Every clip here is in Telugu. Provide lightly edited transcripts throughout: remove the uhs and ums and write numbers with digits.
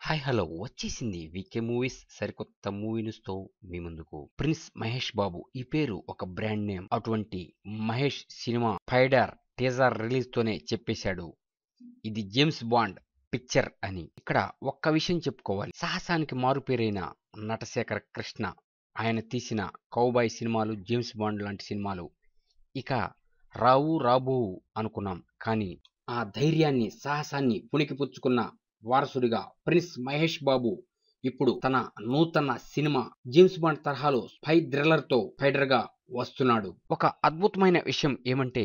హాయ్ హలో వచ్చేసింది వీకే మూవీస్ సరికొత్త మూవీ న్యూస్ తో మీ ముందుకు. ప్రిన్స్ మహేష్ బాబు ఈ పేరు ఒక బ్రాండ్ నేమ్. అటువంటి Mahesh cinema spider teaser release తోనే చెప్పేశాడు ఇది జేమ్స్ బాండ్ పిక్చర్ అని. ఇక్కడ ఒక్క విషయం చెప్పుకోవాలి, సాహసానికి మారు పేరైన నటశేఖర కృష్ణ ఆయన తీసిన కౌబాయ్ సినిమాలు, జేమ్స్ బాండ్ లాంటి సినిమాలు ఇక రాబోవు అనుకున్నాం. కానీ ఆ ధైర్యాన్ని సాహసాన్ని పుణికిపుచ్చుకున్న వారసుడిగా ప్రిన్స్ మహేష్ బాబు ఇప్పుడు తన నూతన సినిమా జేమ్స్ బాండ్ తరహాలో స్పై థ్రిల్లర్ తో స్పైడర్ గా వస్తున్నాడు. ఒక అద్భుతమైన విషయం ఏమంటే,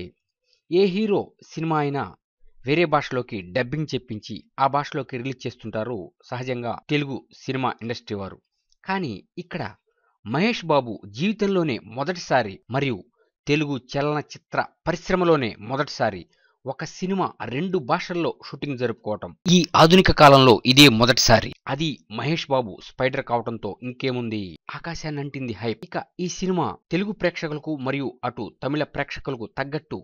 ఏ హీరో సినిమా అయినా వేరే భాషలోకి డబ్బింగ్ చెప్పించి ఆ భాషలోకి రిలీజ్ చేస్తుంటారు సహజంగా తెలుగు సినిమా ఇండస్ట్రీ వారు. కానీ ఇక్కడ మహేష్ బాబు జీవితంలోనే మొదటిసారి మరియు తెలుగు చలనచిత్ర పరిశ్రమలోనే మొదటిసారి ఒక సినిమా 2 భాషల్లో షూటింగ్ జరుపుకోవటం ఈ ఆధునిక కాలంలో ఇదే మొదటిసారి. అది మహేష్ బాబు స్పైడర్ కావటంతో ఇంకేముంది, ఆకాశాన్ని అంటింది హైప్. ఇక ఈ సినిమా తెలుగు ప్రేక్షకులకు మరియు అటు తమిళ ప్రేక్షకులకు తగ్గట్టు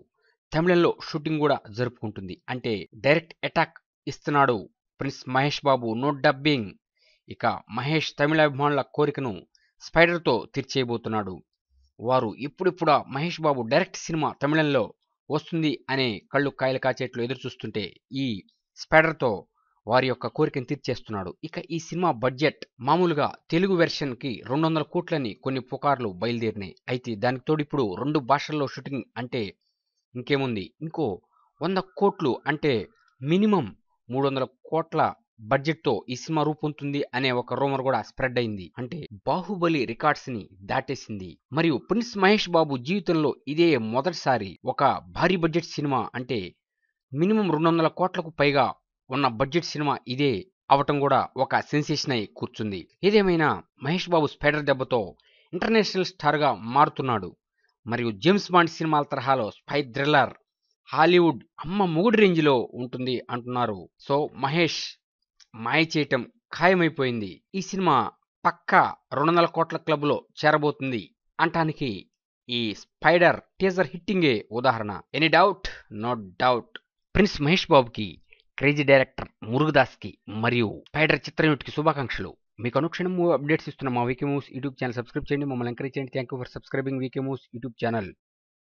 తమిళంలో షూటింగ్ కూడా జరుపుకుంటుంది. అంటే డైరెక్ట్ అటాక్ ఇస్తున్నాడు prince Mahesh Babu, no dubbing. ఇక మహేష్ తమిళ అభిమానుల కోరికను స్పైడర్ తో తీర్చేయబోతున్నాడు. వారు ఇప్పుడిప్పుడా మహేష్ బాబు డైరెక్ట్ సినిమా తమిళంలో వస్తుంది అనే కళ్ళు కాయలు కాచేట్లు ఎదురు చూస్తుంటే ఈ స్పైడర్ తో వారి యొక్క కోరికను తీర్చేస్తున్నాడు. ఇక ఈ సినిమా బడ్జెట్ మామూలుగా తెలుగు వెర్షన్ కి 200 కోట్లని కొన్ని పుకార్లు బయలుదేరినాయి. అయితే దానికి తోడు ఇప్పుడు 2 భాషల్లో షూటింగ్ అంటే ఇంకేముంది, ఇంకో 100 కోట్లు అంటే మినిమం 300 కోట్ల బడ్జెట్ తో ఈ సినిమా రూపొందుతుంది అనే ఒక రూమర్ కూడా స్ప్రెడ్ అయింది. అంటే బాహుబలి రికార్డ్స్ ని దాటేసింది. మరియు ప్రిన్స్ మహేష్ బాబు జీవితంలో ఇదే మొదటిసారి ఒక భారీ బడ్జెట్ సినిమా, అంటే మినిమం 200 కోట్లకు పైగా ఉన్న బడ్జెట్ సినిమా ఇదే అవటం కూడా ఒక సెన్సేషన్ అయి కూర్చుంది. ఏదేమైనా మహేష్ బాబు స్పైడర్ దెబ్బతో ఇంటర్నేషనల్ స్టార్ గా మారుతున్నాడు. మరియు జేమ్స్ బాండ్ సినిమాల తరహాలో స్పై థ్రిల్లర్ హాలీవుడ్ అమ్మ మొగుడు రేంజ్ లో ఉంటుంది అంటున్నారు. సో మహేష్ మాయ చేయటం ఖాయమైపోయింది. ఈ సినిమా పక్కా 200 కోట్ల క్లబ్ లో చేరబోతుంది అంటానికి ఈ స్పైడర్ టీజర్ హిట్టింగే ఉదాహరణ. Any doubt? No doubt. Prince Mahesh బాబుకి, క్రేజీ డైరెక్టర్ మురుగదాస్ కి మరియు స్పైడర్ చిత్ర యూనిట్ కి శుభాకాంక్షలు. మీకు అనుక్షణం మూవీ అప్డేట్స్ ఇస్తున్న మా VK moves YouTube channel subscribe చేయండి, మమ్మల్ని ఎంకరేజ్ చేయండి. Thank you for subscribing VK moves YouTube channel.